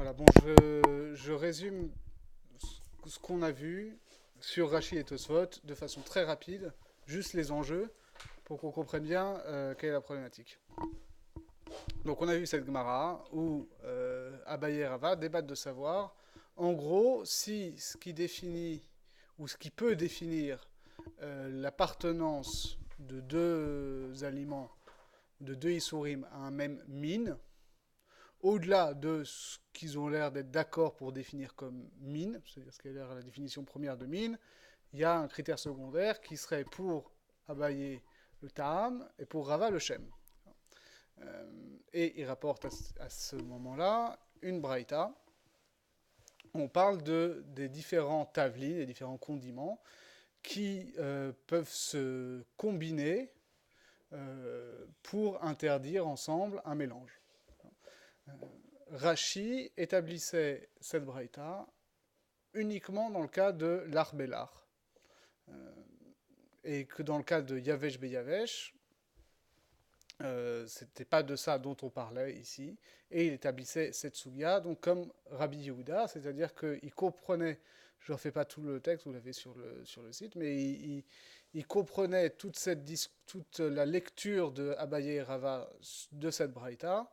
Voilà, bon, je résume ce qu'on a vu sur Rashi et Tosfot de façon très rapide, juste les enjeux, pour qu'on comprenne bien quelle est la problématique. Donc on a vu cette Gemara où Abaye et Rava débattent de savoir, en gros, si ce qui définit ou ce qui peut définir l'appartenance de deux aliments, de deux Isurim à un même mine, au-delà de ce qu'ils ont l'air d'être d'accord pour définir comme mine, c'est-à-dire ce qui a l'air la définition première de mine, il y a un critère secondaire qui serait pour Abaye le Ta'am et pour Rava le Shem. Et il rapporte à ce moment-là une braïta. On parle des différents tavlines, des différents condiments qui peuvent se combiner pour interdire ensemble un mélange. Rashi établissait cette braïta uniquement dans le cas de l'arbelach. Et que dans le cas de Yavesh Beyavesh, c'était pas de ça dont on parlait ici. Et il établissait cette sugia, donc comme Rabbi Yehuda, c'est-à-dire qu'il comprenait, je ne refais pas tout le texte, vous l'avez sur le site, mais il comprenait toute la lecture de Abaye et Rava de cette braïta,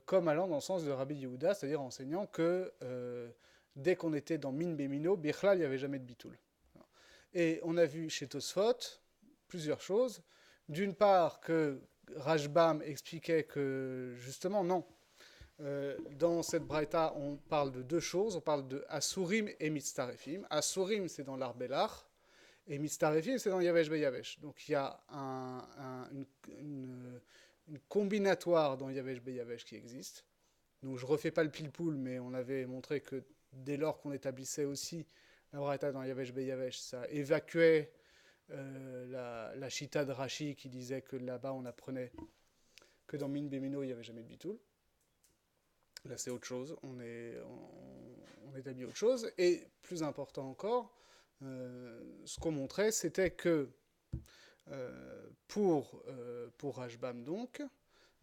comme allant dans le sens de Rabbi Yehuda, c'est-à-dire enseignant que dès qu'on était dans Min Bemino, Bichlal, il n'y avait jamais de bitoul. Et on a vu chez Tosfot plusieurs choses. D'une part, que Rajbam expliquait que justement, non. Dans cette braïta, on parle de deux choses. On parle de Asurim et Mitztarefim. Asurim, c'est dans l'Arbelach. Et Mitztarefim, c'est dans Yavesh Beyavesh. Donc il y a une combinatoire dans Yavesh Beyavesh qui existe. Donc je ne refais pas le pile-poule, mais on avait montré que dès lors qu'on établissait aussi la braïta dans Yavesh Beyavesh, ça évacuait la chita de Rashi qui disait que là-bas on apprenait que dans Min Bemino il n'y avait jamais de bitoul. Là c'est autre chose, on établit autre chose. Et plus important encore, ce qu'on montrait c'était que pour Rashbam donc,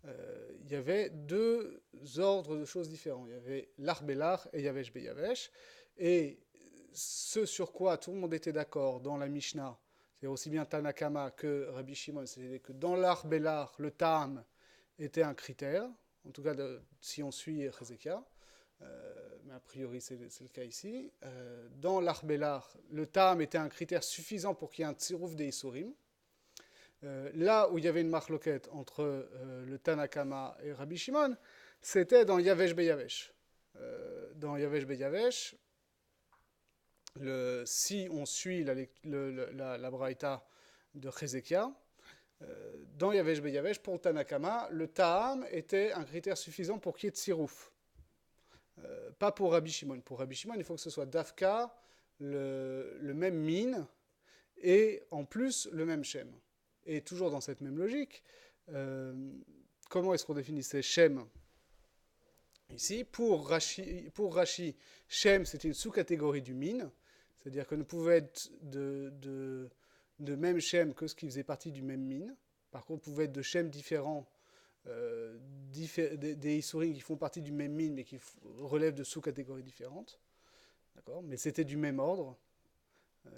il y avait deux ordres de choses différents. Il y avait l'Arbelach et Yavesh Beyavesh. Et ce sur quoi tout le monde était d'accord dans la Mishnah, c'est aussi bien Tanakama que Rabbi Shimon, c'est que dans l'Arbelach, le Tam était un critère, en tout cas si on suit Hezekiah, mais a priori c'est le cas ici. Dans l'Arbelach, le Tam était un critère suffisant pour qu'il y ait un Tzirouf des Isurim. Là où il y avait une marloquette entre le Tanakama et Rabbi Shimon, c'était dans Yavesh Beyavesh. Dans Yavesh Beyavesh, si on suit la braïta de Hezekiah, dans Yavesh Beyavesh, pour Tanakama, le Ta'am était un critère suffisant pour qu'il y ait Tsirouf. Pas pour Rabbi Shimon. Pour Rabbi Shimon, il faut que ce soit Dafka, le même mine, et en plus le même Shem. Et toujours dans cette même logique, comment est-ce qu'on définit ces Shem ici? Pour Rashi, Shem, c'est une sous-catégorie du mine, c'est-à-dire que ne pouvait être de même Shem que ce qui faisait partie du même mine. Par contre, pouvait être de Shem différents, des Isurim qui font partie du même mine, mais qui relèvent de sous-catégories différentes. D'accord. Mais c'était du même ordre.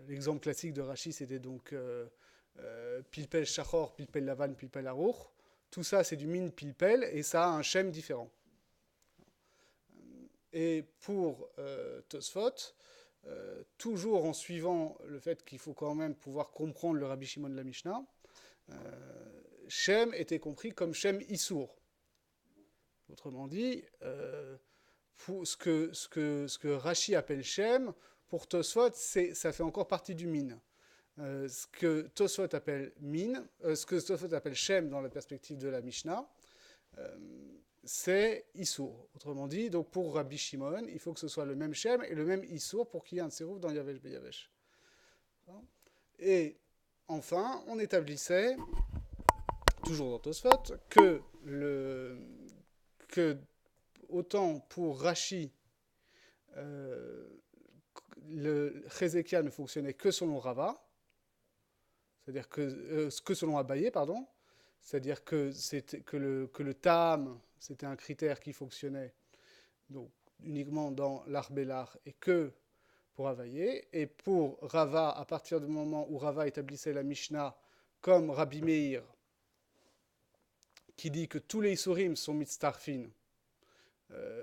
L'exemple classique de Rashi, c'était donc Pilpel Shachor, Pilpel Lavan, Pilpel Aruch. Tout ça, c'est du mine Pilpel, et ça a un Shem différent. Et pour Tosfot, toujours en suivant le fait qu'il faut quand même pouvoir comprendre le Rabbi Shimon de la Mishnah, Shem était compris comme Shem Issour. Autrement dit, ce que Rashi appelle Shem, pour Tosfot, ça fait encore partie du mine. Ce que Tosfot appelle mine, ce que Tosfot appelle Shem dans la perspective de la Mishnah, c'est Issour. Autrement dit, donc pour Rabbi Shimon, il faut que ce soit le même Shem et le même Issour pour qu'il y ait un Tserouf dans Yavesh Beyavesh. Et enfin, on établissait, toujours dans Tosfot, que autant pour Rashi, le Hezekiah ne fonctionnait que selon Rava, c'est-à-dire que selon Abaye, pardon, c'est-à-dire que le Tam, c'était un critère qui fonctionnait donc uniquement dans l'Arbelach et que pour Availlé. Et pour Rava, à partir du moment où Rava établissait la Mishnah comme Rabbi Meir, qui dit que tous les Isurim sont mitztarfin,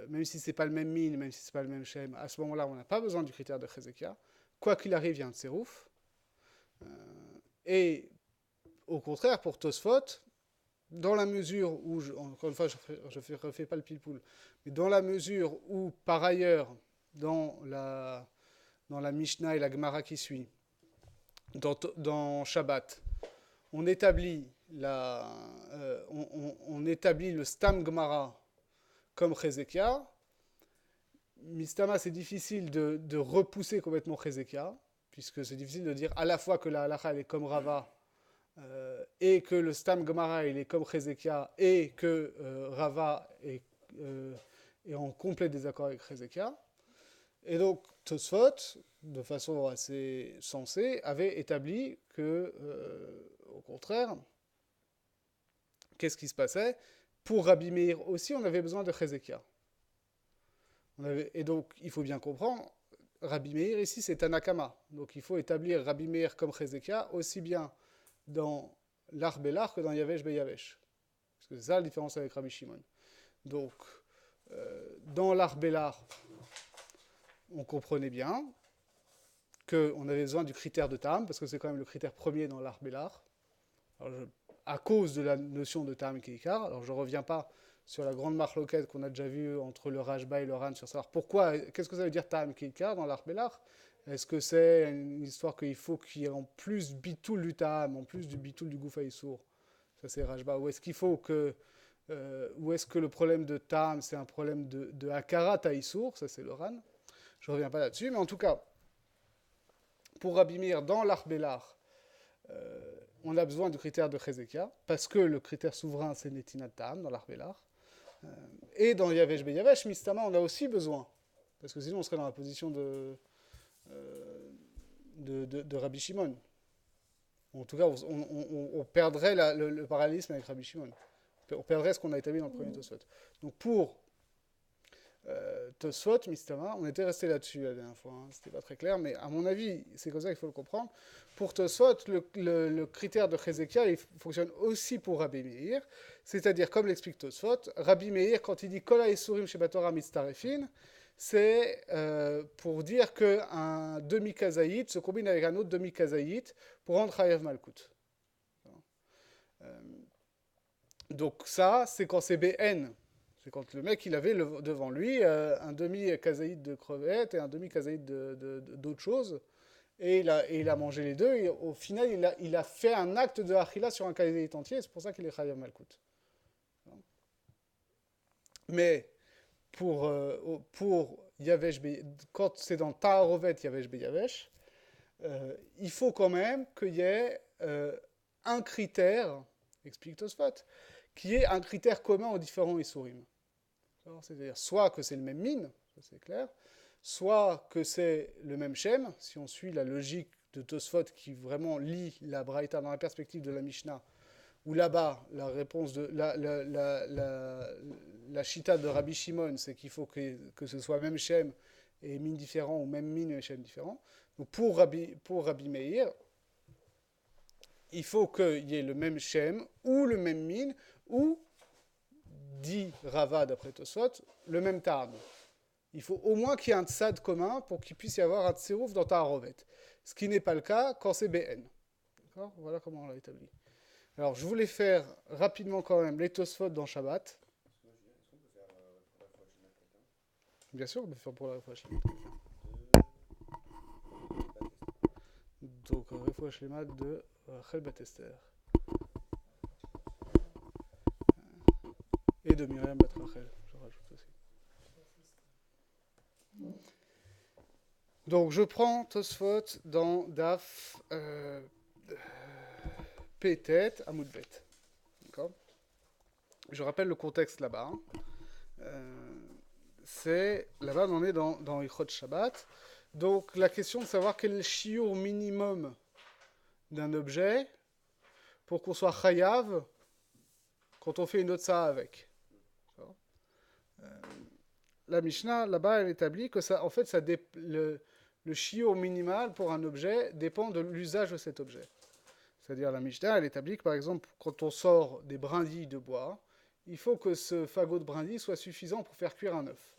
même si c'est pas le même min, même si c'est pas le même shem, à ce moment-là, on n'a pas besoin du critère de Chezekia. Quoi qu'il arrive, il y a un tserouf. Et au contraire, pour Tosfot, dans la mesure où, encore une fois, je ne refais pas le pile-poule, mais dans la mesure où, par ailleurs, dans la Mishnah et la Gemara qui suit, dans Shabbat, on établit, on établit le Stam Gemara comme Chezekia. Mistama, c'est difficile de repousser complètement Chezekia, puisque c'est difficile de dire à la fois que la halacha elle est comme Rava, et que le Stam Gemara il est comme Chezekia, et que Rava est en complet désaccord avec Chezekia. Et donc Tosfot, de façon assez sensée, avait établi que, au contraire, qu'est-ce qui se passait? Pour Rabbi Meir aussi, on avait besoin de Chezekia. Et donc, il faut bien comprendre, Rabbi Meir ici, c'est Tanakama. Donc, il faut établir Rabbi Meir comme Chezekia, aussi bien dans l'Arbelach que dans Yavesh Beyavesh. Parce que c'est ça la différence avec Rabbi Shimon. Donc, dans l'Arbelach, on comprenait bien qu'on avait besoin du critère de Tam, parce que c'est quand même le critère premier dans l'Arbelach. À cause de la notion de Tam Keikar. Alors, je ne reviens pas sur la grande marloquette qu'on a déjà vue entre le Rashba et le Ran, sur savoir pourquoi, qu'est-ce que ça veut dire Tam Keikar dans l'Arbelach. Est-ce que c'est une histoire qu'il faut qu'il y ait en plus bitoul du Tam, en plus du bitoul du Goufa Issour? Ça, c'est Rashba. Ou est-ce qu'il faut que. Ou est-ce que le problème de Tam, c'est un problème de Hakarat à Issour? Ça, c'est le Ran. Je ne reviens pas là-dessus, mais en tout cas, pour Rabbi Meir, dans l'Arbelach, on a besoin du critère de Chezekia, parce que le critère souverain, c'est Netinat Tam, dans l'Arbelach. Et dans Yavesh Beyavesh, Mistama, on a aussi besoin, parce que sinon on serait dans la position de Rabbi Shimon. En tout cas, on perdrait le parallélisme avec Rabbi Shimon. On perdrait ce qu'on a établi dans le premier Tosfot. Donc pour Tosfot, Mistama, on était resté là-dessus la dernière fois, hein. C'était pas très clair, mais à mon avis, c'est comme ça qu'il faut le comprendre. Pour Tosfot, le critère de Chezekia, il fonctionne aussi pour Rabbi Meir, c'est-à-dire, comme l'explique Tosfot, Rabbi Meir, quand il dit Kol ha'isurim shebatorah mitztarefin, c'est pour dire qu'un demi-kazaït se combine avec un autre demi-kazaït pour rendre Chayav Malkut. Donc ça, c'est quand c'est BN. C'est quand le mec, il avait devant lui un demi-kazaïd de crevettes et un demi-kazaïd d'autres choses, et il a mangé les deux, et au final, il a fait un acte de achila sur un kazaïd entier, et c'est pour ça qu'il est chayav malkout. Mais pour Yavesh quand c'est dans Ta'arovet Yavesh Beyavesh, il faut quand même qu'il y ait un critère, explique Tosfot, qui est un critère commun aux différents Isurim. C'est-à-dire soit que c'est le même min, ça c'est clair, soit que c'est le même shem, si on suit la logique de Tosfot qui vraiment lit la Braïta dans la perspective de la Mishnah, où là-bas, la réponse de la chita de Rabbi Shimon, c'est qu'il faut que ce soit même shem et min différent, ou même min et shem différent. Donc pour Rabbi Meir, il faut qu'il y ait le même shem, ou le même min, ou dit Rava d'après Tosfot, le même Ta'am. Il faut au moins qu'il y ait un tzad commun pour qu'il puisse y avoir un tserouf dans Ta'arovet. Ce qui n'est pas le cas quand c'est BN. D'accord ? Voilà comment on l'a établi. Alors, je voulais faire rapidement quand même les Tosfot dans Shabbat. Bien sûr, on peut faire pour la Refoua Shlemat. Donc, Refoua Shlemat de Rachel Bat Esther. Et de Myriam Bat Rachel, je rajoute aussi. Donc je prends Tosfot dans Daf Pétet Amoud Bet. D'accord ? Je rappelle le contexte là-bas. C'est là-bas on est dans Ichot Shabbat. Donc la question de savoir quel est le shiur minimum d'un objet pour qu'on soit chayav quand on fait une autre ça avec. la Mishnah, là-bas, elle établit que ça, en fait, le shiur minimal pour un objet dépend de l'usage de cet objet. C'est-à-dire, la Mishnah, elle établit que, par exemple, quand on sort des brindilles de bois, il faut que ce fagot de brindilles soit suffisant pour faire cuire un œuf.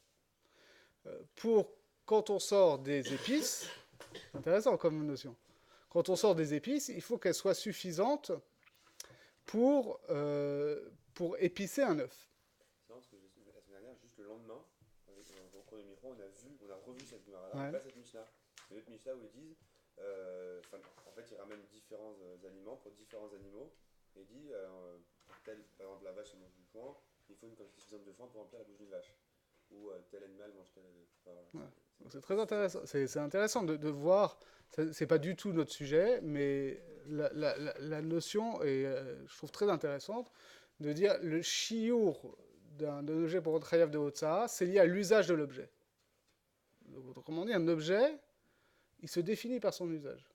Pour quand on sort des épices, c'est intéressant comme notion. Quand on sort des épices, il faut qu'elles soient suffisantes pour épicer un œuf. C'est marrant parce que la semaine dernière, juste le lendemain, au cours de micro, on a revu cette Gemara-là, Ouais. pas cette Mishnah, mais l'autre Mishnah où ils disent, en fait, ils ramènent différents aliments pour différents animaux, et ils disent, pour tel, par exemple, la vache elle mange du foin, il faut une quantité suffisante de foin pour remplir la bouche d'une vache, ou tel animal mange tel. Enfin, Ouais. Donc c'est très c'est toujours intéressant. C'est intéressant de voir. C'est pas du tout notre sujet, mais la notion est, je trouve très intéressante de dire le chiour d'un objet pour rendre chayav de Hotza, c'est lié à l'usage de l'objet. Donc, autrement dit, un objet, il se définit par son usage.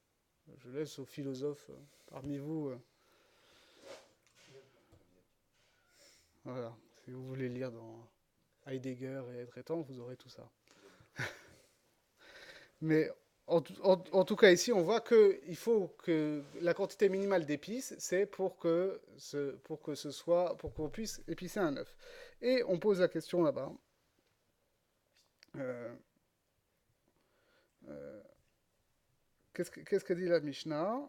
Je laisse aux philosophes parmi vous. Voilà. Si vous voulez lire dans Heidegger et être étant, vous aurez tout ça. Mais en tout cas, ici, on voit qu'il faut que la quantité minimale d'épices, c'est pour pour qu'on puisse épicer un œuf. Et on pose la question là-bas. Euh, euh, Qu'est-ce que dit la Mishnah?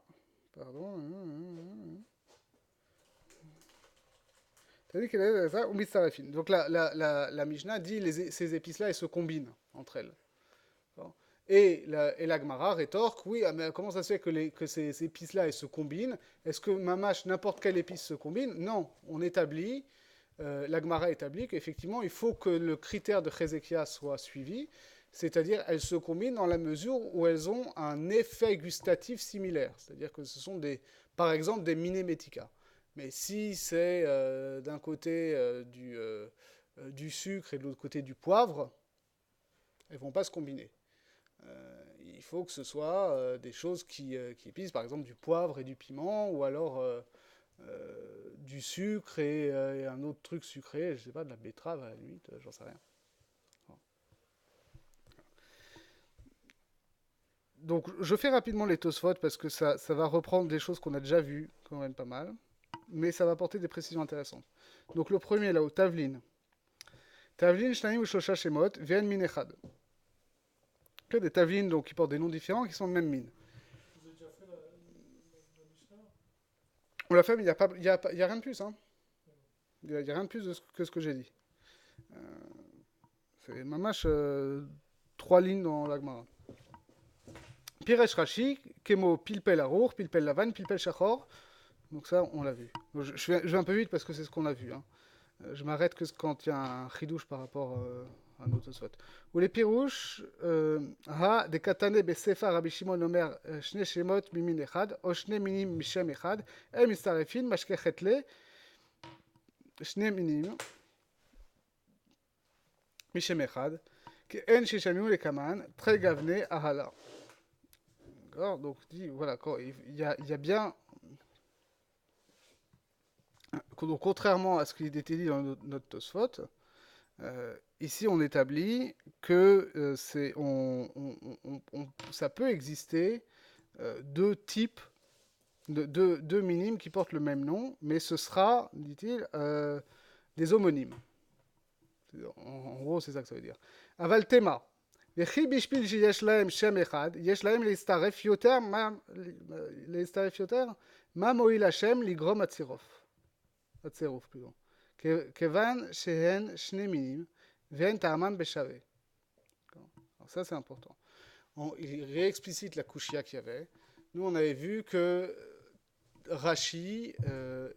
Pardon. T'as dit qu'elle est ça ou mitzarefin. Donc la Mishnah dit ces épices-là, elles se combinent entre elles. Bon. Et la Gemara rétorque, oui, ah, mais comment ça se fait que ces épices-là, elles se combinent? Est-ce que mamache, n'importe quelle épice se combine? Non, on établit, la Gemara établit qu'effectivement, il faut que le critère de Hezekiah soit suivi, c'est-à-dire elles se combinent dans la mesure où elles ont un effet gustatif similaire, c'est-à-dire que ce sont par exemple des minémética. Mais si c'est d'un côté du sucre et de l'autre côté du poivre, elles ne vont pas se combiner. Il faut que ce soit des choses qui épicent, par exemple du poivre et du piment, ou alors du sucre et un autre truc sucré, je sais pas, de la betterave à la limite, j'en sais rien. Donc je fais rapidement les Tosfot parce que ça va reprendre des choses qu'on a déjà vues, quand même pas mal, mais ça va apporter des précisions intéressantes. Donc le premier là-haut, Tavlin. Tavlin, Shnaim ou Shosha Shemot, viennent min echad. Que des Tavlin donc, qui portent des noms différents qui sont de même mine. Vous avez déjà fait la Mishnah? On l'a fait, mais il n'y a, y a rien de plus. Hein. Il n'y a rien de plus que ce que j'ai dit. Euh, c'est mamache 3 lignes dans l'Agmara. Piresh Rashi, Kemo Pilpel Arour, Pilpel Lavan, Pilpel Shachor. Donc ça, on l'a vu. Donc, je vais un peu vite parce que c'est ce qu'on a vu. Hein. Je m'arrête que quand il y a un chidouche par rapport à un autre Tosfot. Ou les pirouches, ha, de katane besefa Rabbi Shimon Omer, shne shemot mimin echad, o shne minim mishem echad, el mistarefin, mashke chetle, shne minim mishem echad, ki en shishamiu le kaman, tre gavne ahala. D'accord. Donc, voilà, il y a bien. Donc, contrairement à ce qui était dit dans notre Tosfot, ici on établit que ça peut exister deux types, deux minimes qui portent le même nom, mais ce sera, dit-il, des homonymes. En gros, c'est ça que ça veut dire. Aval tema. וכי בשביל שיש להם שם אחד, יש להם להצטרף יותר, מה מועיל השם לגרום הצירוף, כיוון שהן שני מינים, והן טעמן בשווה. Alors ça, c'est important. Il réexplicite la kushia qu'il y avait. Nous, on avait vu que Rashi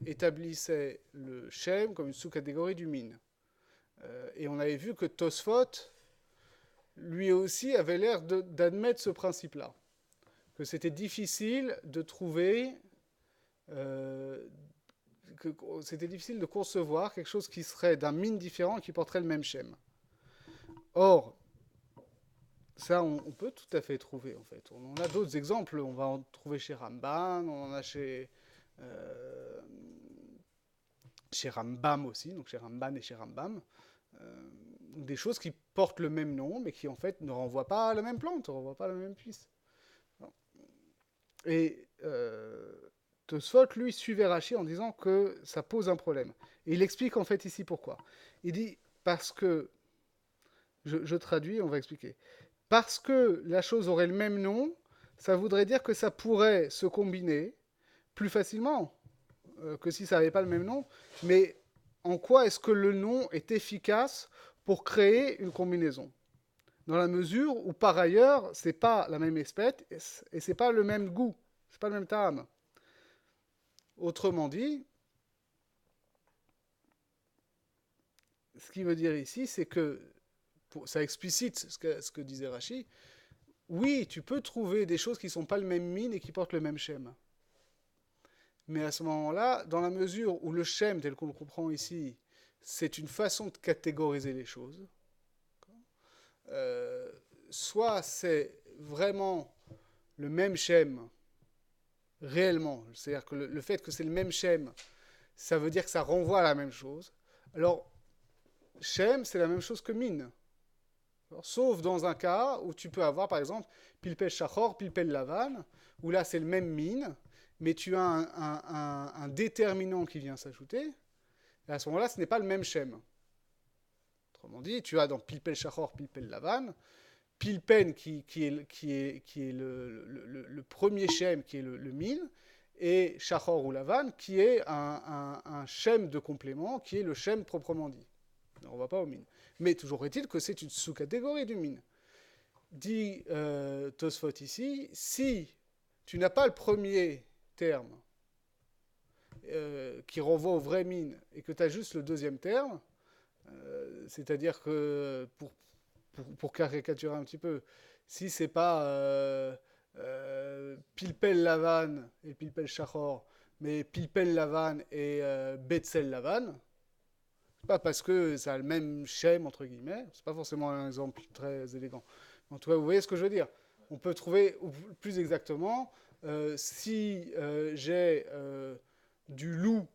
établissait le shem comme une sous-catégorie du min. Et on avait vu que Tosfot lui aussi avait l'air d'admettre ce principe-là. Que c'était difficile de trouver, c'était difficile de concevoir quelque chose qui serait d'un mine différent et qui porterait le même shem. Or, ça, on peut tout à fait trouver, en fait. On en a d'autres exemples. On va en trouver chez Ramban, on en a chez Rambam aussi, donc chez Ramban et chez Rambam. des choses qui portent le même nom, mais qui en fait ne renvoient pas à la même plante, ne renvoient pas à la même piste. Et Tosfot, lui, suivait Rashi en disant que ça pose un problème. Et il explique en fait ici pourquoi. Il dit, parce que, je traduis, on va expliquer. Parce que la chose aurait le même nom, ça voudrait dire que ça pourrait se combiner plus facilement que si ça n'avait pas le même nom. Mais en quoi est-ce que le nom est efficace pour créer une combinaison? Dans la mesure où, par ailleurs, c'est pas la même espèce et c'est pas le même goût, c'est pas le même ta'am. Autrement dit, ce qu'il veut dire ici, c'est que, ça explicite ce que disait Rashi, oui, tu peux trouver des choses qui ne sont pas le même mine et qui portent le même schème. Mais à ce moment-là, dans la mesure où le schème, tel qu'on le comprend ici, c'est une façon de catégoriser les choses, soit c'est vraiment le même schème, réellement, c'est-à-dire que le fait que c'est le même schème, ça veut dire que ça renvoie à la même chose. Alors, schème, c'est la même chose que mine. Alors, sauf dans un cas où tu peux avoir, par exemple, pilpel shachor, pilpel lavan, où là c'est le même mine, mais tu as un déterminant qui vient s'ajouter, et à ce moment-là, ce n'est pas le même schème. Autrement dit, tu as dans pilpel shachor, pilpel lavan, pilpen qui est le premier schème, qui est le mine, et shachor ou lavan, qui est un schème de complément, qui est le schème proprement dit. On ne va pas au mine. Mais toujours est-il que c'est une sous-catégorie du mine. Dit Tosfot ici, si tu n'as pas le premier terme qui renvoie au vrai mine et que tu as juste le deuxième terme, c'est-à-dire que pour caricaturer un petit peu, si c'est pas pilpel lavan et pilpel shachor, mais pilpel lavan et betzel lavan, pas parce que ça a le même schème, entre guillemets, c'est pas forcément un exemple très élégant. En tout cas, vous voyez ce que je veux dire. On peut trouver, plus exactement, si j'ai du loup,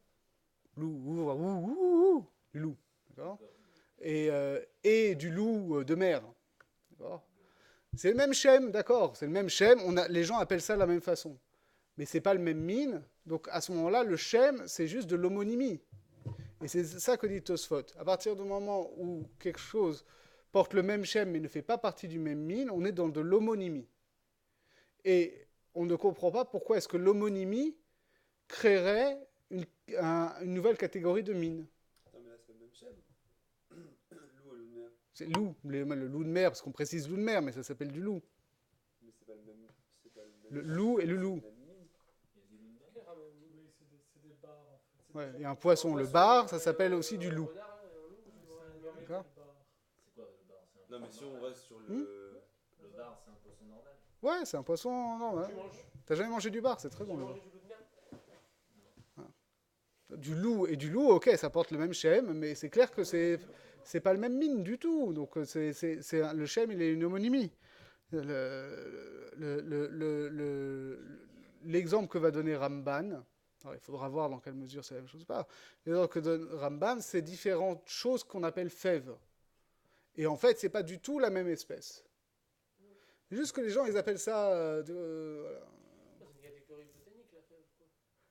du loup, d'accord, et du loup de mer, d'accord. C'est le même schème, d'accord, c'est le même schème, les gens appellent ça de la même façon. Mais c'est pas le même mine, donc à ce moment-là, le schème, c'est juste de l'homonymie. Et c'est ça que dit Tosfot. À partir du moment où quelque chose porte le même schème mais ne fait pas partie du même mine, on est dans de l'homonymie. Et on ne comprend pas pourquoi est-ce que l'homonymie créerait une nouvelle catégorie de mine. Non, mais là, c'est pas le même schème. Loup à loup de mer. C'est loup, le loup de mer, parce qu'on précise loup de mer, mais ça s'appelle du loup. Mais c'est pas le même. C'est pas Le loup et le loup. Ouais, il y a un poisson, le bar, ça s'appelle aussi du loup. D'accord. C'est quoi le bar? Non, mais si on reste sur le. Le bar, c'est un poisson normal. Ouais, c'est un poisson normal. T'as jamais mangé du bar, c'est très bon. Le bar. Du loup et du loup, ok, ça porte le même schème, mais c'est clair que c'est pas le même mine du tout. Donc le schème, il est une homonymie. L'exemple que va donner Ramban, alors il faudra voir dans quelle mesure c'est la même chose ou pas. L'exemple que donne Ramban, c'est différentes choses qu'on appelle fèves. Et en fait, c'est pas du tout la même espèce. C'est juste que les gens, ils appellent ça... voilà. C'est une catégorie botanique, la fève, quoi.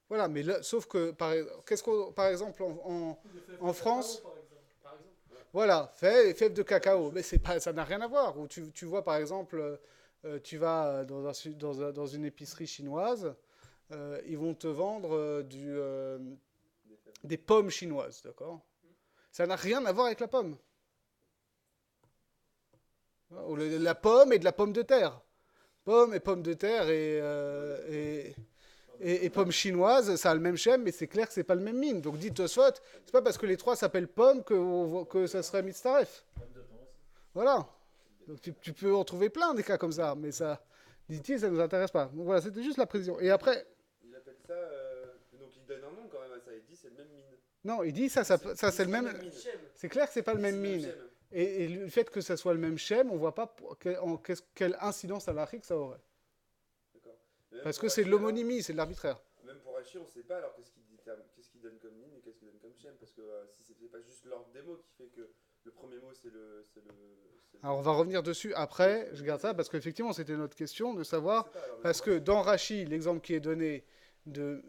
Voilà, mais là, sauf que, par exemple, en France... Par exemple. Voilà, fèves de cacao, mais ça n'a rien à voir. Ou tu vois, par exemple, tu vas dans une épicerie chinoise, ils vont te vendre des pommes chinoises, d'accord. Ça n'a rien à voir avec la pomme. Ou la pomme et de la pomme de terre. Pomme et pomme de terre et pommes chinoises, ça a le même schème, mais c'est clair que c'est pas le même mine. Donc dit Tosfot, c'est pas parce que les trois s'appellent pommes que ça serait mitzaref. Voilà. Donc tu peux en trouver plein des cas comme ça, mais ça, dit-il, ça nous intéresse pas. Donc voilà, c'était juste la précision. Et après... Il appelle ça. Donc il donne un nom quand même à ça. Il dit c'est le même mine. Non, il dit ça c'est le même... C'est clair que c'est pas le même C'est mine. Et le fait que ça soit le même schème, on voit pas quelle incidence à l'Afrique ça aurait. D'accord. Parce que c'est de l'homonymie, c'est de l'arbitraire. Même pour Hachi, on sait pas alors qu'est-ce qu'il donne comme mine et qu'est-ce qu'il donne comme schème. Parce que si c'est pas juste l'ordre des mots qui fait que Le premier mot, c'est le. Alors on va revenir dessus après, je garde ça, parce qu'effectivement c'était notre question de savoir, parce que dans Rashi, l'exemple qui est donné de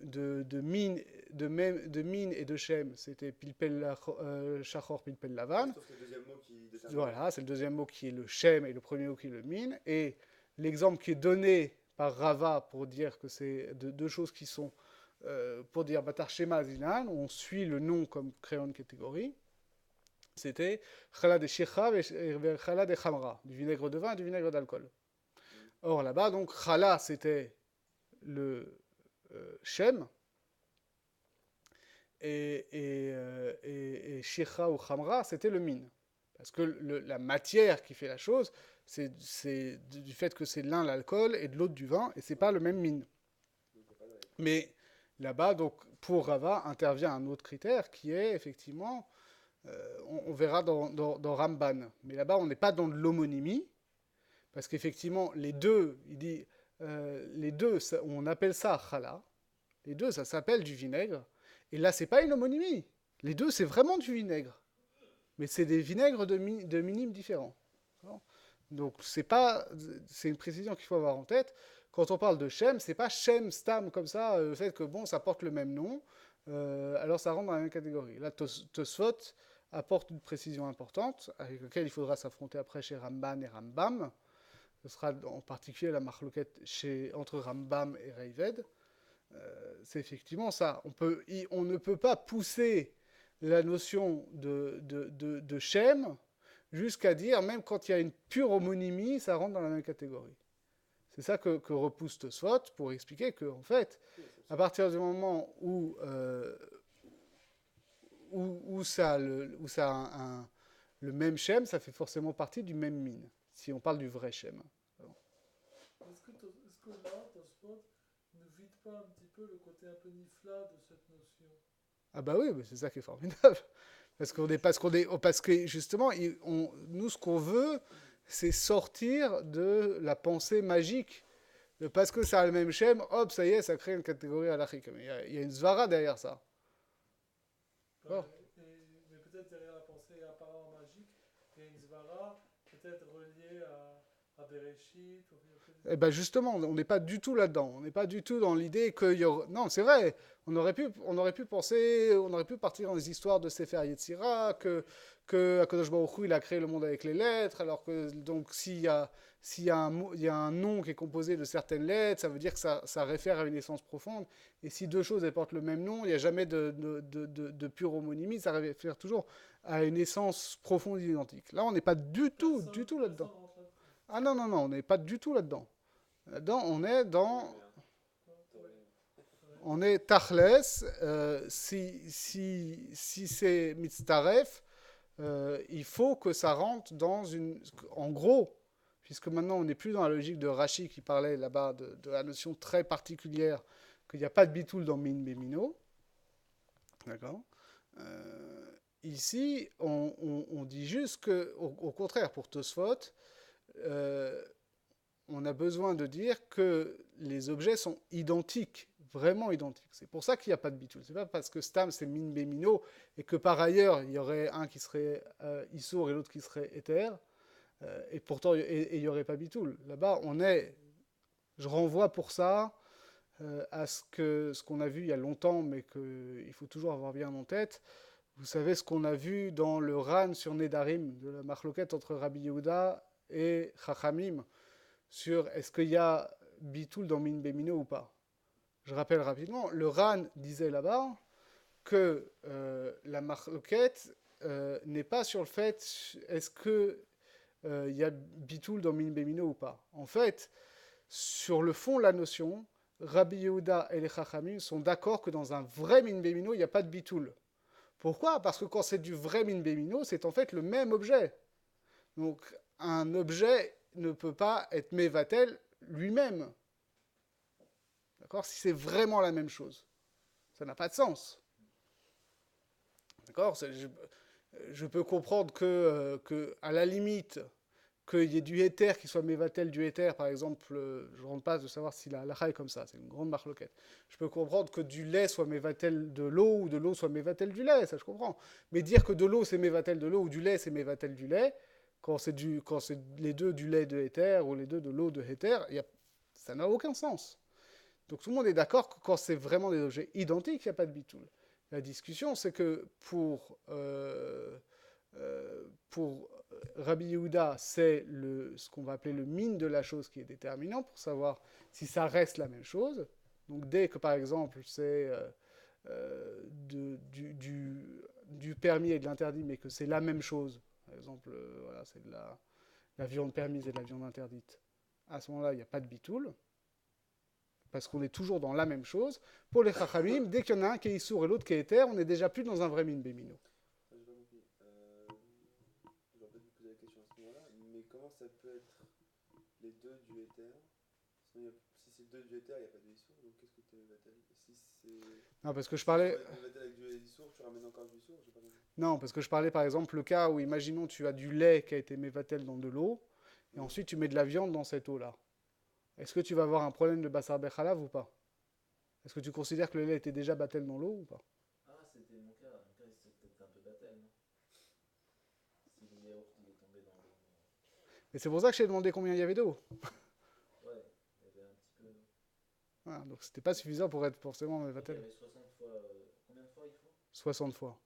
mine, de mine et de shem, c'était pilpel shachor, pilpel lavan. C'est le deuxième mot qui détermine. Voilà, c'est le deuxième mot qui est le shem et le premier mot qui est le mine. Et l'exemple qui est donné par Rava pour dire que c'est deux choses qui sont, pour dire Batar Shema Zinan, on suit le nom comme créant une catégorie. C'était chala de shecha et chala de chamra, du vinaigre de vin et du vinaigre d'alcool. Or là-bas, donc, chala, c'était le shem, et shecha ou chamra, c'était le mine. Parce que la matière qui fait la chose, c'est du fait que c'est l'un l'alcool et de l'autre du vin, et c'est pas le même mine. Mais là-bas, donc, pour Rava, intervient un autre critère qui est effectivement... on verra dans Ramban. Mais là-bas, on n'est pas dans de l'homonymie, parce qu'effectivement, les deux, il dit, les deux, on appelle ça chala. Les deux, ça s'appelle du vinaigre. Et là, c'est pas une homonymie. Les deux, c'est vraiment du vinaigre. Mais c'est des vinaigres de minimes différents. Donc, c'est une précision qu'il faut avoir en tête. Quand on parle de Shem, c'est pas Shem, Stam, comme ça, le fait que, bon, ça porte le même nom. Alors ça rentre dans la même catégorie. Là, Tosfot apporte une précision importante, avec laquelle il faudra s'affronter après chez Ramban et Rambam. Ce sera en particulier la marloquette entre Rambam et Reived. C'est effectivement ça. On ne peut pas pousser la notion de Shem jusqu'à dire, même quand il y a une pure homonymie, ça rentre dans la même catégorie. C'est ça que repousse Tosfot pour expliquer que, en fait, à partir du moment où ça a le même Shem, ça fait forcément partie du même mine, si on parle du vrai Shem. Est-ce que là, Tosfot ne vide pas un petit peu le côté un peu nifla de cette notion? Ah bah oui, mais c'est ça qui est formidable. Parce que justement, nous, ce qu'on veut, c'est sortir de la pensée magique. Parce que ça a le même Shem, hop, ça y est, ça crée une catégorie halachique. Mais il y a une svara derrière ça. Mais peut-être derrière la pensée apparemment magique, il y a une svara, peut-être reliée à Bereshit. Eh ben justement, on n'est pas du tout là-dedans. On n'est pas du tout dans l'idée qu'il y aura... Non, c'est vrai. On aurait pu partir dans les histoires de Sefer Yetzira, que Akadosh Baruch Hu, il a créé le monde avec les lettres, alors que donc s'il y a un nom qui est composé de certaines lettres, ça veut dire que ça réfère à une essence profonde. Et si deux choses elles portent le même nom, il n'y a jamais de pure homonymie, ça réfère toujours à une essence profonde et identique. Là, on n'est pas du tout là-dedans. Ah non, on n'est pas du tout là-dedans. Là-dedans, on est tachles, si c'est mitztaref, il faut que ça rentre dans une... En gros, puisque maintenant on n'est plus dans la logique de Rashi qui parlait là-bas de la notion très particulière qu'il n'y a pas de bitoul dans Min Bemino. D'accord. Ici, on dit juste que, au contraire, pour Tosfot, on a besoin de dire que les objets sont identiques, vraiment identiques. C'est pour ça qu'il n'y a pas de bitoul. C'est pas parce que Stam c'est Min Bemino et que par ailleurs il y aurait un qui serait Issour et l'autre qui serait Éther, et pourtant il n'y aurait pas bitoul. Là-bas, je renvoie pour ça à ce qu'on a vu il y a longtemps, mais qu'il faut toujours avoir bien en tête. Vous savez ce qu'on a vu dans le Ran sur Nedarim, de la marloquette entre Rabbi Yehuda et Chachamim, sur est-ce qu'il y a bitoul dans Min Bemino ou pas. Je rappelle rapidement, le Ran disait là-bas que la marloquette n'est pas sur le fait est-ce qu'il y a bitoul dans Min Bemino ou pas. En fait, sur le fond, la notion, Rabbi Yehuda et les Chachamim sont d'accord que dans un vrai Min Bemino, il n'y a pas de bitoul. Pourquoi ? Parce que quand c'est du vrai Min Bemino, c'est en fait le même objet. Donc, un objet ne peut pas être Mevatel lui-même. D'accord ? Si c'est vraiment la même chose. Ça n'a pas de sens. D'accord ? Je peux comprendre que, à la limite, qu'il y ait du éther qui soit mévatel du éther, par exemple, je ne rentre pas de savoir si la halakha est comme ça, c'est une grande marloquette. Je peux comprendre que du lait soit mévatel de l'eau ou de l'eau soit mévatel du lait, ça je comprends. Mais dire que de l'eau c'est mévatel de l'eau ou du lait c'est mévatel du lait, quand c'est les deux du lait de éther ou les deux de l'eau de éther, ça n'a aucun sens. Donc tout le monde est d'accord que quand c'est vraiment des objets identiques, il n'y a pas de bitoul. La discussion, c'est que pour Rabbi Yehuda, c'est ce qu'on va appeler le min de la chose qui est déterminant pour savoir si ça reste la même chose. Donc dès que par exemple c'est du permis et de l'interdit, mais que c'est la même chose, par exemple voilà, c'est de la viande permise et de la viande interdite, à ce moment-là il n'y a pas de bitoul, parce qu'on est toujours dans la même chose. Pour les chachamim, dès qu'il y en a un qui est issour et l'autre qui est éther, on n'est déjà plus dans un vrai min bémino. Mais comment ça peut être les deux du éther? Si c'est deux du éther, il n'y a pas de issour, donc qu'est-ce que tu mévatel? Si c'est... Non, parce que je parlais... mévatel avec du issour, tu ramènes encore du issour, j'ai pas compris. Non, parce que je parlais par exemple le cas où, imaginons, tu as du lait qui a été mévatel dans de l'eau, et ensuite tu mets de la viande dans cette eau-là. Est-ce que tu vas avoir un problème de bassar bechalav ou pas? Est-ce que tu considères que le lait était déjà battel dans l'eau ou pas? Ah, c'était mon cas. Mon cas, c'était peut-être un peu baptême, non? Si le yaourt il est tombé dans l'eau. Et c'est pour ça que je t'ai demandé combien il y avait d'eau. Ouais, il y avait un petit peu d'eau. Voilà, donc c'était pas suffisant pour être forcément Il y mévatel. avait 60 fois. Combien de fois il faut? 60 fois.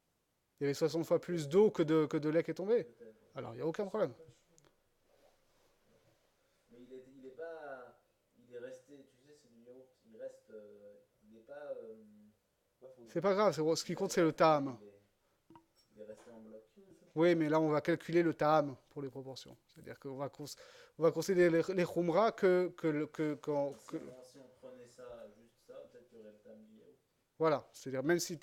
Il y avait 60 fois plus d'eau que de lait qui est tombé. Peut-être. Ouais. Alors il n'y a aucun problème. Mais il est pas. Il est resté. Tu sais, c'est du yaourt. Il reste. Il n'est pas. C'est pas grave, ce qui compte c'est le ta'am. Il est resté en bloc. Oui, mais là on va calculer le ta'am pour les proportions. C'est-à-dire qu'on va, on va considérer les khumra quand... Si on prenait ça, juste ça, peut-être qu'il y aurait le tam du yaourt. Voilà, c'est-à-dire même si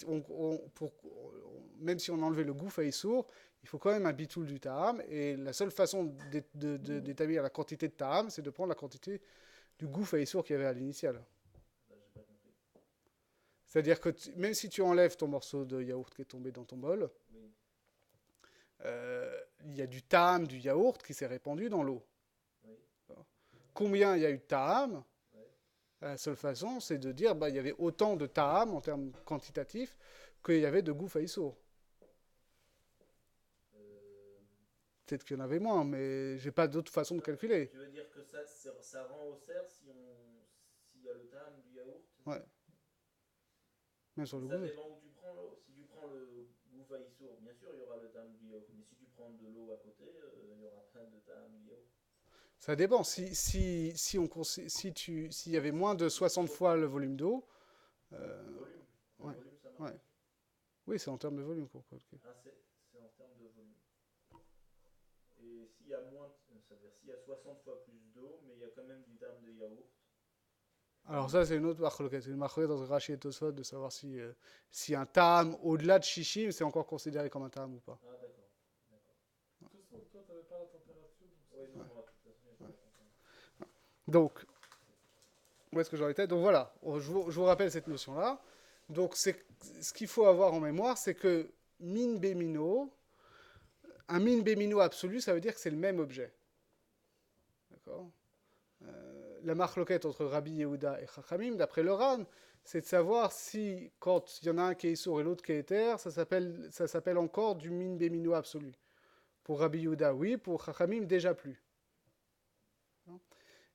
on enlevait le gouffre à Issour, il faut quand même un bitoul du ta'am, et la seule façon d'établir la quantité de ta'am, c'est de prendre la quantité du gouffre à Issour qu'il y avait à l'initiale. Là, j'ai pas compris. C'est-à-dire que même si tu enlèves ton morceau de yaourt qui est tombé dans ton bol, Oui. il y a du ta'am du yaourt qui s'est répandu dans l'eau. Oui. Combien il y a eu de ta'am? Ouais. La seule façon, c'est de dire il y avait autant de ta'am en termes quantitatifs qu'il y avait de gouffre à Issour. Peut-être qu'il y en avait moins, mais j'ai pas d'autre façon de calculer. Tu veux dire que ça rend au cerf s'il y a le tam du yaourt? Ouais. Même sur le Ça goût. dépend où tu prends l'eau. Si tu prends le gouffre à Issour, bien sûr, il y aura le tam du yaourt. Mais si tu prends de l'eau à côté, il y aura pas de tam du yaourt. Ça dépend. S'il y avait moins de 60 fois le volume d'eau. Volume. Ouais. Volume, ça marche. Ouais. Oui, c'est en termes de volume qu'on peut calculer. Ah, c'est en termes de volume. Et s'il y a moins, c'est-à-dire s'il y a 60 fois plus d'eau, mais il y a quand même du tam de yaourt. Alors ça, c'est une autre marloquette. C'est une marloquette dans Rashi et Tosfot de savoir si un ta'am au-delà de shishim, c'est encore considéré comme un ta'am ou pas. Ah, d'accord. De toute façon, toi, tu n'avais pas la température. Oui, non, moi, de toute façon, il n'y a pas de température. Donc, où est-ce que j'en étais? Donc voilà, je vous rappelle cette notion-là. Donc ce qu'il faut avoir en mémoire, c'est que min bémino, un min bémino absolu, ça veut dire que c'est le même objet. D'accord? La marloquette entre Rabbi Yehuda et Chachamim, d'après le Ran, c'est de savoir si, quand il y en a un qui est Issour et l'autre qui est Éther, ça s'appelle encore du min bémino absolu. Pour Rabbi Yehuda, oui, pour Chachamim, déjà plus.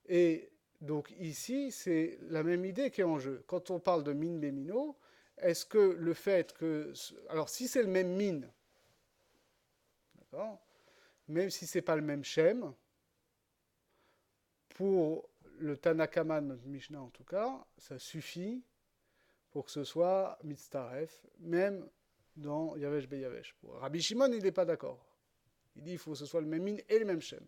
Et donc ici, c'est la même idée qui est en jeu. Quand on parle de min bémino, est-ce que le fait que... Alors si c'est le même min, d'accord, même si c'est pas le même shem, pour le Tanakama, notre Mishnah en tout cas, ça suffit pour que ce soit mitztaref, même dans Yavesh Beyavesh. Pour Rabbi Shimon, il n'est pas d'accord. Il dit qu'il faut que ce soit le même min et le même shem.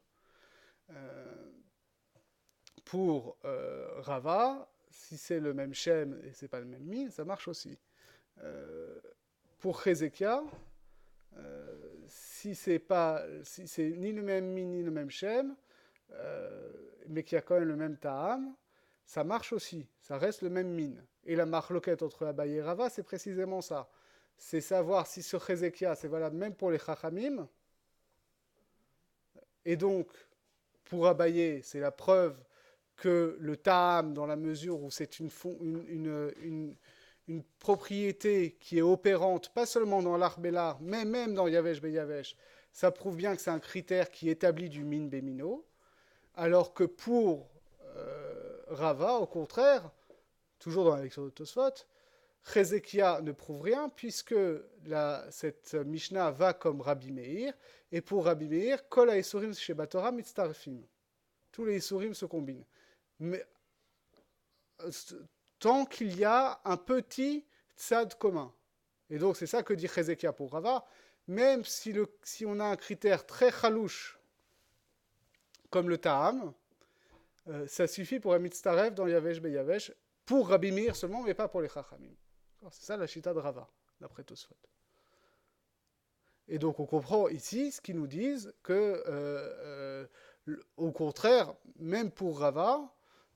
Pour Rava, si c'est le même shem et c'est pas le même min, ça marche aussi. Pour Hezekia, si c'est ni le même min ni le même shem, mais qu'il y a quand même le même ta'am, ça marche aussi, ça reste le même min. Et la marloquette entre Abaye et Rava, c'est précisément ça. C'est savoir si ce Hezekia, c'est valable même pour les Chachamim, et donc pour Abaye, c'est la preuve que le ta'am, dans la mesure où c'est une propriété qui est opérante, pas seulement dans l'art Bélar, mais même dans Yavesh Beyavesh, ça prouve bien que c'est un critère qui établit du min bémino, alors que pour Rava, au contraire, toujours dans la lecture de Tosfot, Chezekia ne prouve rien, puisque cette Mishnah va comme Rabbi Meir, et pour Rabbi Meir, Kol ha-Isurim sheba Torah mitztarfim. Tous les Isurim se combinent. Mais tant qu'il y a un petit tzad commun. Et donc c'est ça que dit Chezekia pour Rava, même si on a un critère très chalouche, comme le ta'am, ça suffit pour un mitztaref dans Yavesh Beyavesh, pour Rabbi Meir seulement, mais pas pour les Chachamim. C'est ça la chita de Rava, d'après Tosfot. Et donc on comprend ici ce qu'ils nous disent que, au contraire, même pour Rava,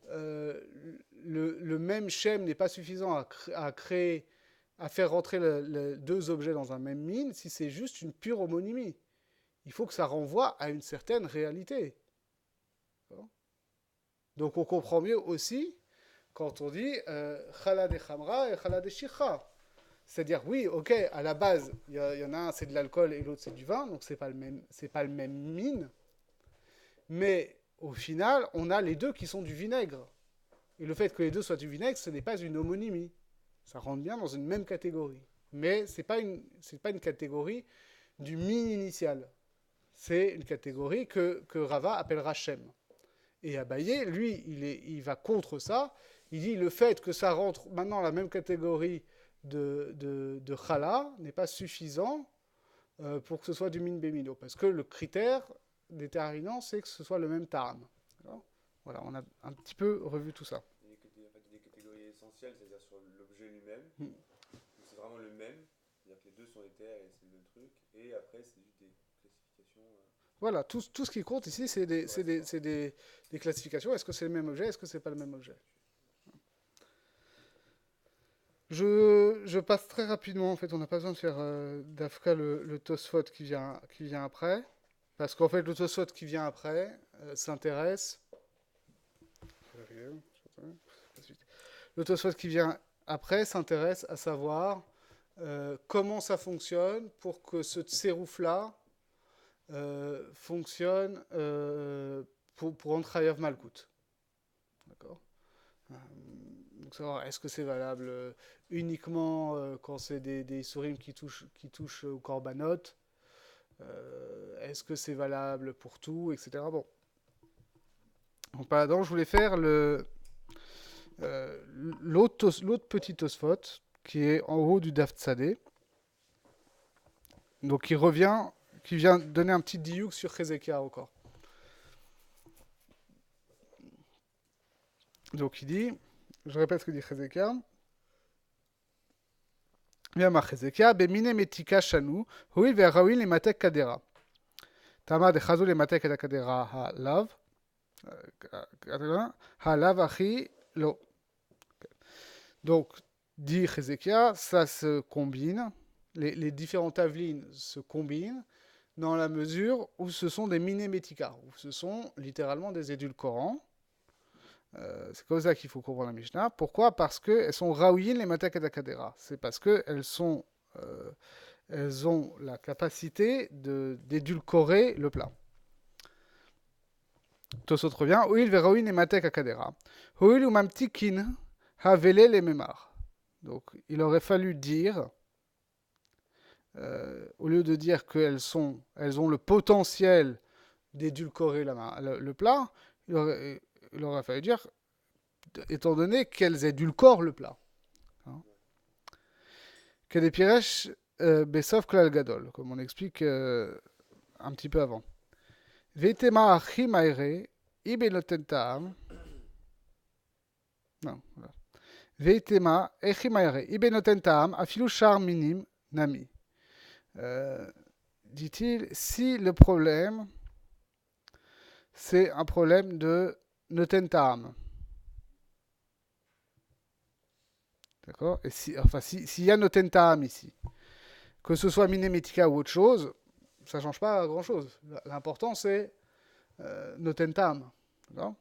le même shem n'est pas suffisant à faire rentrer les deux objets dans un même min si c'est juste une pure homonymie. Il faut que ça renvoie à une certaine réalité. Donc on comprend mieux aussi quand on dit chala de chamra et chala de shicha. C'est-à-dire, oui, ok, à la base, il y en a un, c'est de l'alcool et l'autre, c'est du vin, donc c'est pas le même min. Mais au final, on a les deux qui sont du vinaigre. Et le fait que les deux soient du vinaigre, ce n'est pas une homonymie. Ça rentre bien dans une même catégorie. Mais c'est pas une catégorie du min initial. C'est une catégorie que Rava appellera Shem. Et Abaye, lui, il va contre ça. Il dit le fait que ça rentre maintenant dans la même catégorie de Chala n'est pas suffisant pour que ce soit du min bémino. Parce que le critère déterminant, c'est que ce soit le même ta'am. Voilà, on a un petit peu revu tout ça. Il y a des catégories essentielles, c'est-à-dire sur l'objet lui-même. C'est vraiment le même. C'est-à-dire que les deux sont les terres et c'est le même truc. Et après, c'est juste des classifications. Voilà, tout ce qui compte ici, c'est des classifications. Est-ce que c'est le même objet? Est-ce que c'est pas le même objet? Je passe très rapidement. En fait, on n'a pas besoin de faire d'Afka le Tosfot qui vient après. Parce qu'en fait, le Tosfot qui vient après s'intéresse. Le Tosfot qui vient après s'intéresse à savoir comment ça fonctionne pour que ce tsérouf-là fonctionne pour rendre Chayav Malkout. D'accord. Donc savoir est-ce que c'est valable uniquement quand c'est des Isurim qui touchent au korbanot, est-ce que c'est valable pour tout, etc. Bon. Donc pardon, je voulais faire l'autre petit Tosfot qui est en haut du Daf Tzadé. Donc qui vient donner un petit diouk sur Chezekia encore. Donc il dit, je répète ce que dit Chezekia. Yamar Chezekia, bemine metika shanu, huil ve'arawil lematek kadera. Tama de chazul lematek et kadera halav achi lo. Donc dit Chezekia, ça se combine. Les différents tavlines se combinent dans la mesure où ce sont des minémétika, où ce sont littéralement des édulcorants. C'est comme ça qu'il faut comprendre la Mishnah. Pourquoi? Parce qu'elles sont raouyin les matak et akadera. C'est parce qu'elles ont la capacité d'édulcorer le plat. Tosot revient. Oil veraouin les matak akadera. Oil ou mamtikin havele les memar. Donc il aurait fallu dire, au lieu de dire qu'elles ont le potentiel d'édulcorer le plat, il aurait fallu dire, étant donné qu'elles édulcorent le plat. Que des piresh besov klal gadol, comme on explique un petit peu avant. Vetema achi maire ibenoten ta'am. Non, voilà. Vetema achi maire ibenoten ta'am afilu shar minim nami. Dit-il, si le problème, c'est un problème de noten ta'am. D'accord? Et s'il y a noten ta'am ici, que ce soit minémétika ou autre chose, ça ne change pas grand-chose. L'important, c'est noten tam. D'accord?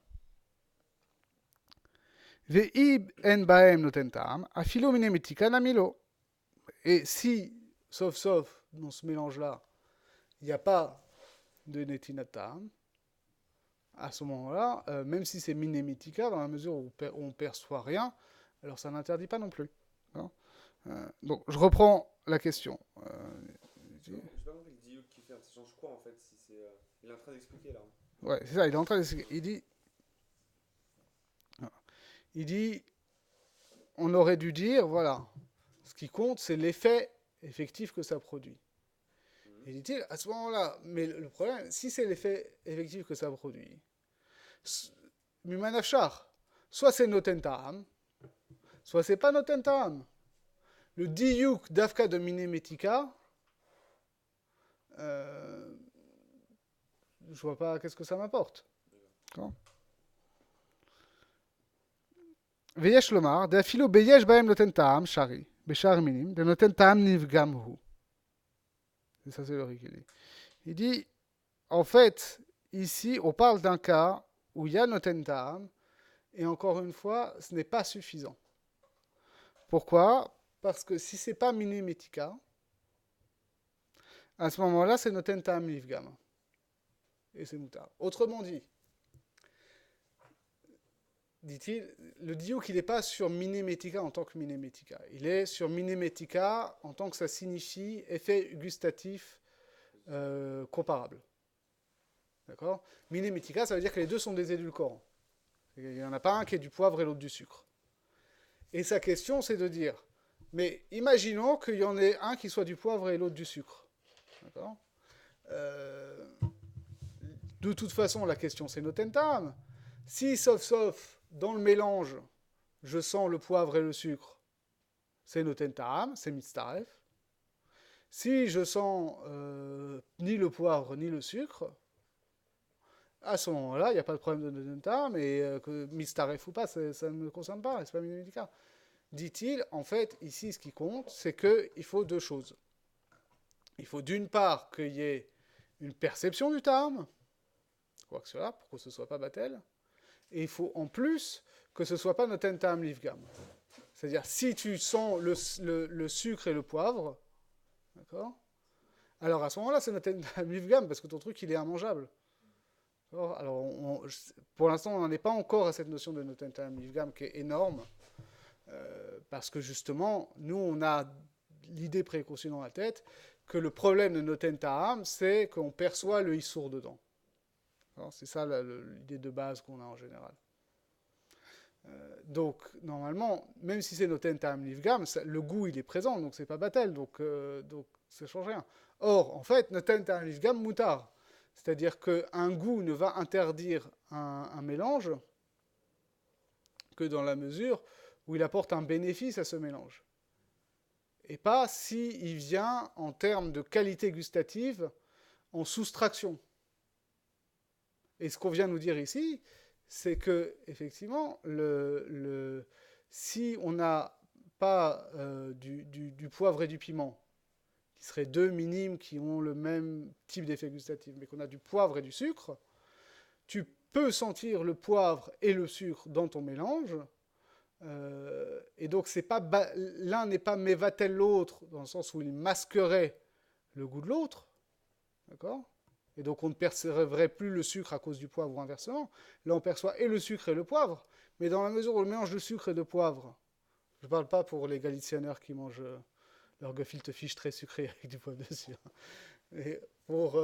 Ve'ib en baem noten tam, afilo minemitika namilo. Et si, sauf, dans ce mélange-là, il n'y a pas de netinatam, à ce moment-là, même si c'est minemitika, dans la mesure où on ne perçoit rien, alors ça n'interdit pas non plus. Donc, je reprends la question. J'ai pas compris le diouk qui fait, ça change quoi en fait si c'est, il est en train d'expliquer là. Ouais, c'est ça, il est en train d'expliquer. Il dit, on aurait dû dire, voilà, ce qui compte, c'est l'effet effectif que ça produit. Et dit-il, à ce moment-là, mais le problème, si c'est l'effet effectif que ça produit, Mumanafchar, soit c'est Notentam, soit c'est pas Notentam. Le diyuk d'Afka de Minemetika, je vois pas qu'est-ce que ça m'apporte. Veyesh lomar, de afilo beyesh baem Notentam, shari, beshar minim, de Notentam nivgamhu. Et ça, c'est le Rikili. Il dit, en fait, ici, on parle d'un cas où il y a Notentam, et encore une fois, ce n'est pas suffisant. Pourquoi? Parce que si c'est pas Minemetika, à ce moment-là, c'est Notentam Nivgam. Et c'est Moutar. Autrement dit-il, le diouk, il n'est pas sur Minemetika en tant que Minemetika. Il est sur Minemetika en tant que ça signifie effet gustatif comparable. D'accord? Minemetika, ça veut dire que les deux sont des édulcorants. Il n'y en a pas un qui est du poivre et l'autre du sucre. Et sa question, c'est de dire, mais imaginons qu'il y en ait un qui soit du poivre et l'autre du sucre. D'accord? De toute façon, la question, c'est Notentam. Si, sauf, dans le mélange, je sens le poivre et le sucre, c'est Notentam, c'est Mitztaref. Si je sens ni le poivre ni le sucre, à ce moment-là, il n'y a pas de problème de Notentam, mais que Mitztaref ou pas, ça ne me concerne pas, c'est pas Minemetika. Dit-il, en fait, ici, ce qui compte, c'est qu'il faut deux choses. Il faut d'une part qu'il y ait une perception du tam, quoi que ce soit, pour que ce ne soit pas Batel, et il faut en plus que ce ne soit pas Notentam Livgam. C'est-à-dire, si tu sens le sucre et le poivre, d'accord, alors à ce moment-là, c'est Notentam Livgam, parce que ton truc, il est immangeable. Alors, pour l'instant, on n'en est pas encore à cette notion de Notentam Livgam qui est énorme, parce que justement, nous, on a l'idée préconçue dans la tête que le problème de Notentam, c'est qu'on perçoit le issour dedans. Alors, c'est ça l'idée de base qu'on a en général. Donc, normalement, même si c'est Notentam Livgam, le goût, il est présent, donc c'est pas Batel, donc ça change rien. Or, en fait, Notentam Livgam Moutar. C'est-à-dire qu'un goût ne va interdire un mélange que dans la mesure où il apporte un bénéfice à ce mélange. Et pas s'il vient en termes de qualité gustative en soustraction. Et ce qu'on vient nous dire ici, c'est que effectivement, si on n'a pas du poivre et du piment, qui seraient deux minimes qui ont le même type d'effet gustatif, mais qu'on a du poivre et du sucre, tu peux sentir le poivre et le sucre dans ton mélange. Et donc l'un n'est pas mévatel l'autre, dans le sens où il masquerait le goût de l'autre. D'accord? Et donc on ne percevrait plus le sucre à cause du poivre ou inversement. Là on perçoit et le sucre et le poivre, mais dans la mesure où le mélange de sucre et de poivre, je ne parle pas pour les Galicianers qui mangent leur gefilte fish très sucré avec du poivre dessus. Et pour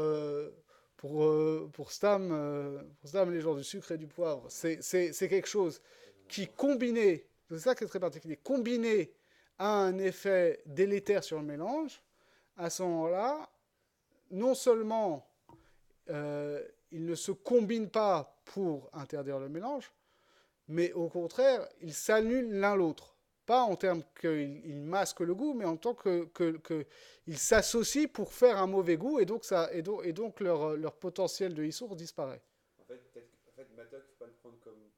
Stam, les gens du sucre et du poivre, c'est quelque chose qui combiné, c'est ça qui est très particulier, combiné à un effet délétère sur le mélange, à ce moment-là, non seulement il ne se combine pas pour interdire le mélange, mais au contraire, ils s'annulent l'un l'autre. Pas en termes qu'ils masquent le goût, mais en tant qu'ils s'associent pour faire un mauvais goût, et donc leur potentiel de issour disparaît. En fait, Matok, il ne faut pas le prendre comme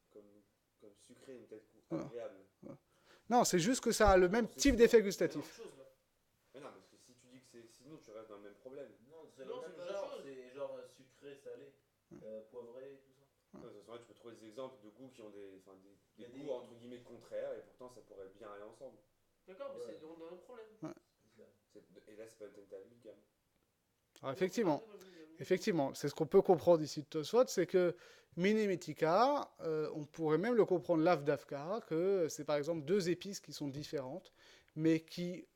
sucré, mais peut-être agréable. Ouais. Non, c'est juste que ça a le même type d'effet gustatif. Mais non, parce que si tu dis que c'est... Sinon, tu restes dans le même problème. Non, c'est le Non, même c'est pas la genre, chose. c'est genre sucré, salé. poivré et tout ça. De toute façon, là, tu peux trouver des exemples de goûts qui ont des Il y a goûts des- entre guillemets contraires et pourtant ça pourrait bien aller ensemble. D'accord, mais Ouais. c'est on a un problème. Et là, c'est pas une tentacle. Alors, effectivement, c'est ce qu'on peut comprendre ici de Tosfot, c'est que Minimitika, on pourrait même le comprendre l'Avdavka, que c'est par exemple deux épices qui sont différentes, mais qui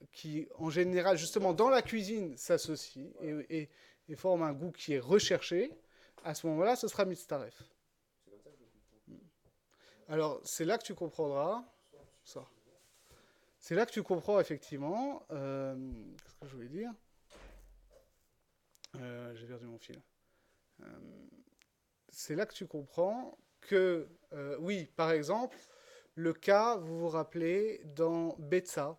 en général, justement, dans la cuisine, s'associent et forment un goût qui est recherché. À ce moment-là, ce sera Mitztaref. C'est comme ça que je comprends. Alors, c'est là que tu comprendras ça. C'est là que tu comprends effectivement. Qu'est-ce que je voulais dire? J'ai perdu mon fil. C'est là que tu comprends que, oui, par exemple, le cas, vous vous rappelez, dans Betsa,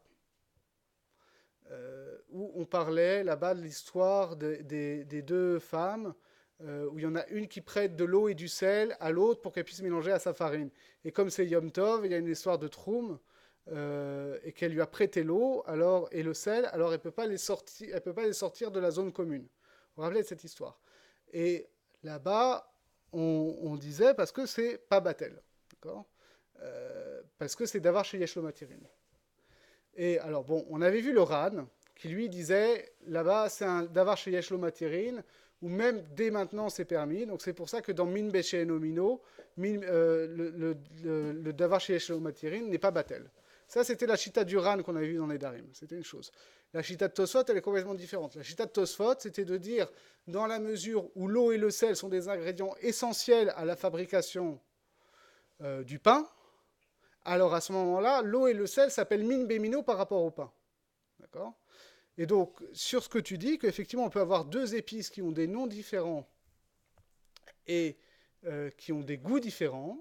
où on parlait là-bas de l'histoire des deux femmes, où il y en a une qui prête de l'eau et du sel à l'autre pour qu'elle puisse mélanger à sa farine. Et comme c'est Yom Tov, il y a une histoire de Troum, et qu'elle lui a prêté l'eau et le sel, alors elle ne peut pas les sortir de la zone commune. Vous vous rappelez de cette histoire? Et là-bas, on disait parce que c'est pas Batel, d'accord, parce que c'est Davar chez Yesh lo Matirin. Et alors bon, on avait vu le Ran qui lui disait là-bas c'est un Davar chez Yesh lo Matirin, ou même dès maintenant c'est permis. Donc c'est pour ça que dans Min Beshe Enomino, le Davar chez Yesh lo Matirin n'est pas Batel. Ça, c'était la chita du Ran qu'on avait vu dans les Darim. C'était une chose. La chita de Tosfot, elle est complètement différente. La chita de Tosfot, c'était de dire, dans la mesure où l'eau et le sel sont des ingrédients essentiels à la fabrication du pain, alors à ce moment-là, l'eau et le sel s'appellent min bémino par rapport au pain. D'accord? Et donc, sur ce que tu dis, qu'effectivement, on peut avoir deux épices qui ont des noms différents et qui ont des goûts différents,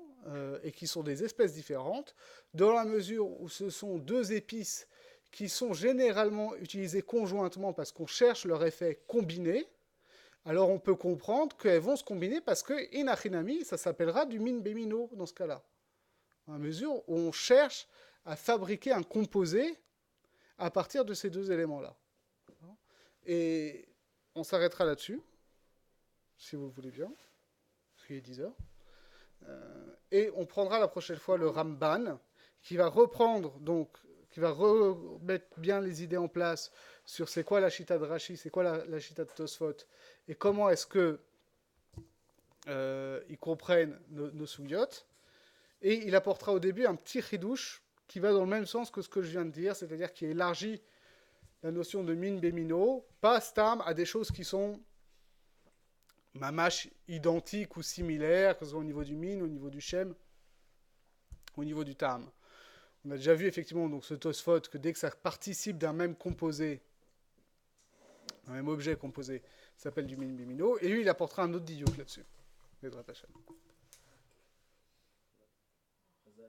et qui sont des espèces différentes, dans la mesure où ce sont deux épices qui sont généralement utilisées conjointement parce qu'on cherche leur effet combiné, alors on peut comprendre qu'elles vont se combiner parce que inachinami, ça s'appellera du min bémino dans ce cas-là. Dans la mesure où on cherche à fabriquer un composé à partir de ces deux éléments-là. Et on s'arrêtera là-dessus, si vous le voulez bien, parce qu'il est 10 heures. Et on prendra la prochaine fois le Ramban, qui va reprendre, donc, qui va remettre bien les idées en place sur c'est quoi la chita de Rashi, c'est quoi la chita de Tosfot, et comment est-ce que ils comprennent nos sougyotes. Et il apportera au début un petit chidouche qui va dans le même sens que ce que je viens de dire, c'est-à-dire qui élargit la notion de min bémino, pas stam, à des choses qui sont mamash identiques ou similaires, que ce soit au niveau du min, au niveau du shem, au niveau du tam. On a déjà vu effectivement donc, ce Tosfot que dès que ça participe d'un même composé, un même objet composé, ça s'appelle du min bémino, et lui il apportera un autre diouk là-dessus.